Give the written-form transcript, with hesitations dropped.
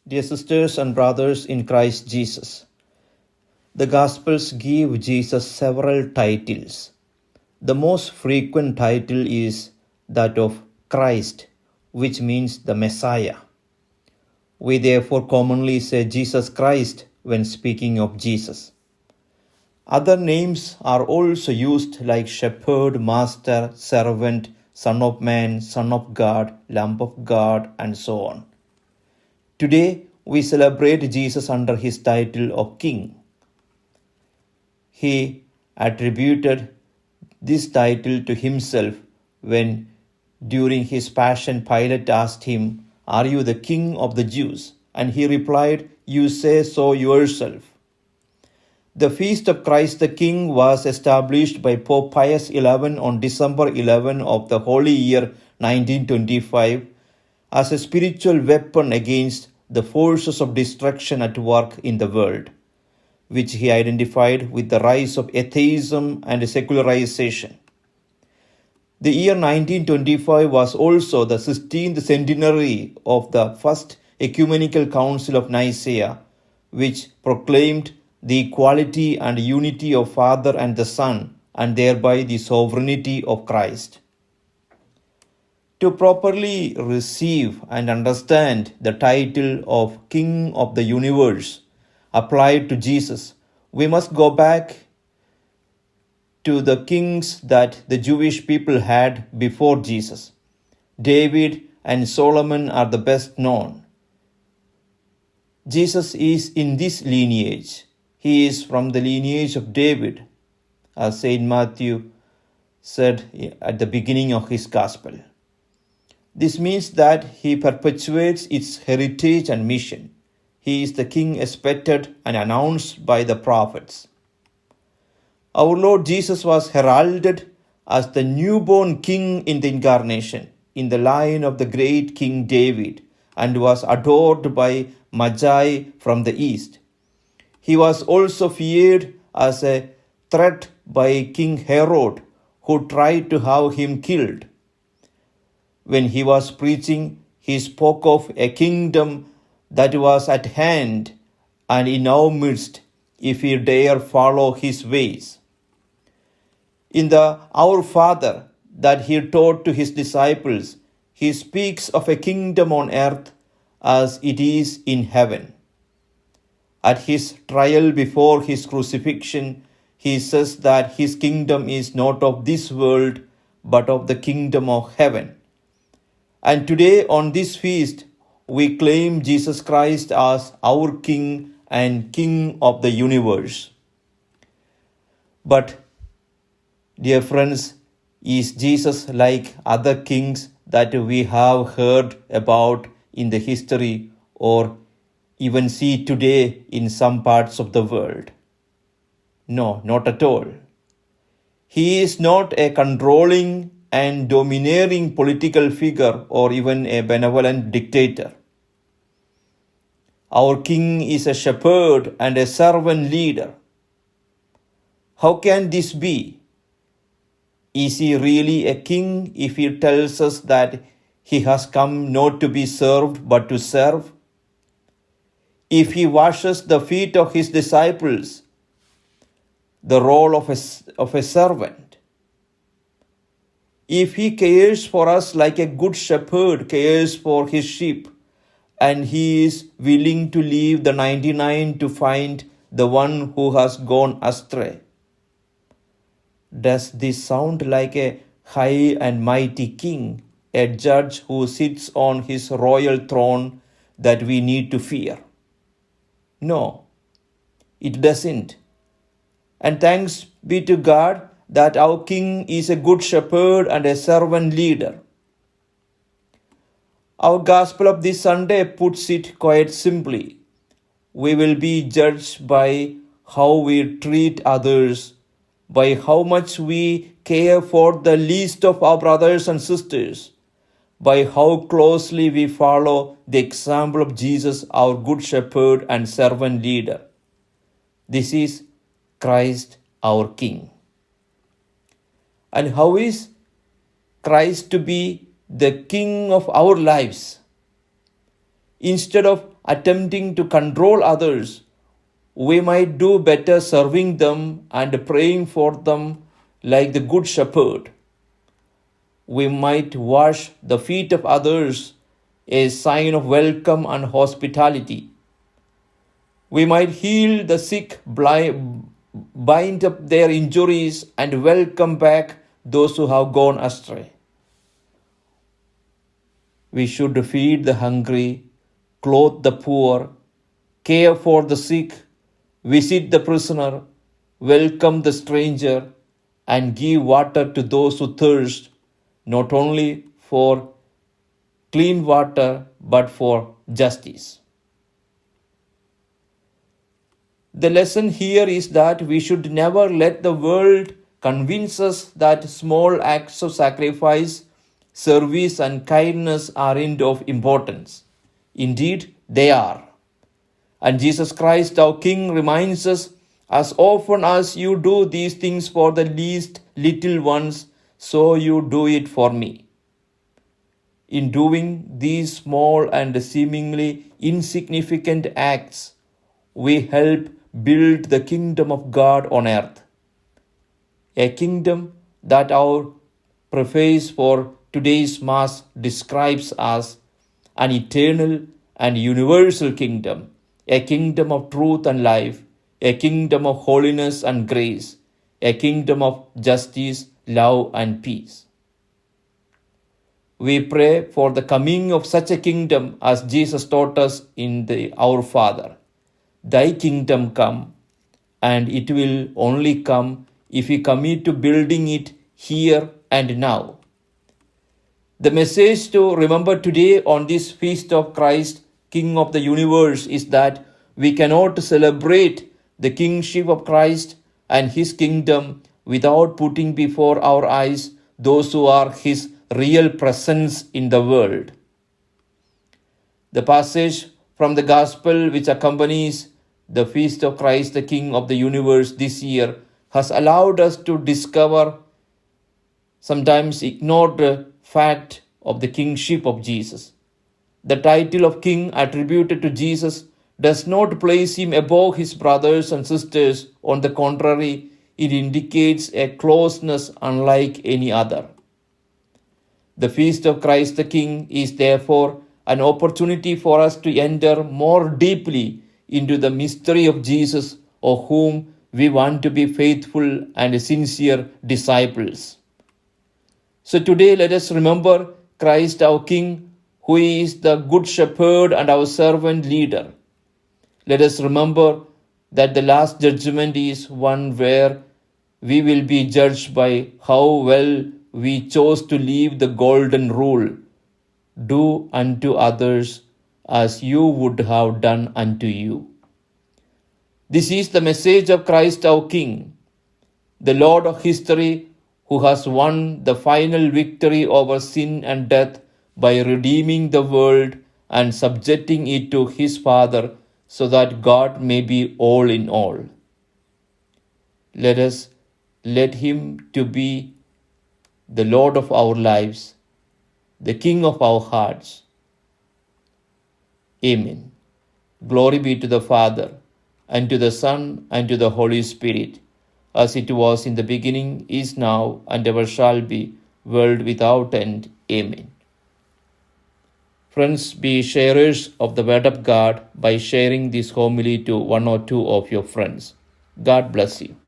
Dear sisters and brothers in Christ Jesus, the Gospels give Jesus several titles. The most frequent title is that of Christ, which means the Messiah. We therefore commonly say Jesus Christ when speaking of Jesus. Other names are also used like Shepherd, Master, Servant, Son of Man, Son of God, Lamb of God, and so on. Today, we celebrate Jesus under his title of King. He attributed this title to himself when, during his passion, Pilate asked him, "Are you the King of the Jews?" And he replied, "You say so yourself." The feast of Christ the King was established by Pope Pius XI on December 11 of the Holy Year 1925 as a spiritual weapon against the forces of destruction at work in the world, which he identified with the rise of atheism and secularization. The year 1925 was also the 16th centenary of the First Ecumenical Council of Nicaea, which proclaimed the equality and unity of Father and the Son, and thereby the sovereignty of Christ. To properly receive and understand the title of King of the Universe applied to Jesus, we must go back to the kings that the Jewish people had before Jesus. David and Solomon are the best known. Jesus is in this lineage. He is from the lineage of David, as St. Matthew said at the beginning of his Gospel. This means that he perpetuates its heritage and mission. He is the King expected and announced by the prophets. Our Lord Jesus was heralded as the newborn King in the Incarnation, in the line of the great King David, and was adored by Magi from the east. He was also feared as a threat by King Herod, who tried to have him killed. When he was preaching, he spoke of a kingdom that was at hand and in our midst, if we dare follow his ways. In the Our Father that he taught to his disciples, he speaks of a kingdom on earth as it is in heaven. At his trial before his crucifixion, he says that his kingdom is not of this world, but of the kingdom of heaven. And today on this feast, we claim Jesus Christ as our King and King of the universe. But, dear friends, is Jesus like other kings that we have heard about in the history or even see today in some parts of the world? No, not at all. He is not a controlling and domineering political figure or even a benevolent dictator. Our King is a shepherd and a servant leader. How can this be? Is he really a king if he tells us that he has come not to be served but to serve? If he washes the feet of his disciples, the role of a servant. If he cares for us like a good shepherd cares for his sheep, and he is willing to leave the 99 to find the one who has gone astray. Does this sound like a high and mighty king, a judge who sits on his royal throne that we need to fear? No, it doesn't. And thanks be to God that our King is a good shepherd and a servant leader. Our Gospel of this Sunday puts it quite simply. We will be judged by how we treat others, by how much we care for the least of our brothers and sisters, by how closely we follow the example of Jesus, our good shepherd and servant leader. This is Christ our King. And how is Christ to be the King of our lives? Instead of attempting to control others, we might do better serving them and praying for them like the Good Shepherd. We might wash the feet of others, a sign of welcome and hospitality. We might heal the sick, bind up their injuries, and welcome back those who have gone astray. We should feed the hungry, clothe the poor, care for the sick, visit the prisoner, welcome the stranger, and give water to those who thirst, not only for clean water but for justice. The lesson here is that we should never let the world convince us that small acts of sacrifice, service, and kindness aren't of importance. Indeed, they are. And Jesus Christ, our King, reminds us, as often as you do these things for the least little ones, so you do it for me. In doing these small and seemingly insignificant acts, we help build the kingdom of God on earth. A kingdom that our preface for today's Mass describes as an eternal and universal kingdom, a kingdom of truth and life, a kingdom of holiness and grace, a kingdom of justice, love, and peace. We pray for the coming of such a kingdom as Jesus taught us in the Our Father. Thy kingdom come, and it will only come if we commit to building it here and now. The message to remember today on this feast of Christ, King of the universe, is that we cannot celebrate the kingship of Christ and his kingdom without putting before our eyes those who are his real presence in the world. The passage from the Gospel which accompanies the feast of Christ, the King of the universe, this year has allowed us to discover sometimes ignored fact of the kingship of Jesus. The title of king attributed to Jesus does not place him above his brothers and sisters. On the contrary, it indicates a closeness unlike any other. The feast of Christ the King is therefore an opportunity for us to enter more deeply into the mystery of Jesus, of whom we want to be faithful and sincere disciples. So today let us remember Christ our King, who is the Good Shepherd and our servant leader. Let us remember that the last judgment is one where we will be judged by how well we chose to live the golden rule: do unto others as you would have done unto you. This is the message of Christ our King, the Lord of history, who has won the final victory over sin and death by redeeming the world and subjecting it to his Father, so that God may be all in all. Let us let him to be the Lord of our lives, the King of our hearts. Amen. Glory be to the Father, and to the Son, and to the Holy Spirit, as it was in the beginning, is now, and ever shall be, world without end. Amen. Friends, be sharers of the Word of God by sharing this homily to one or two of your friends. God bless you.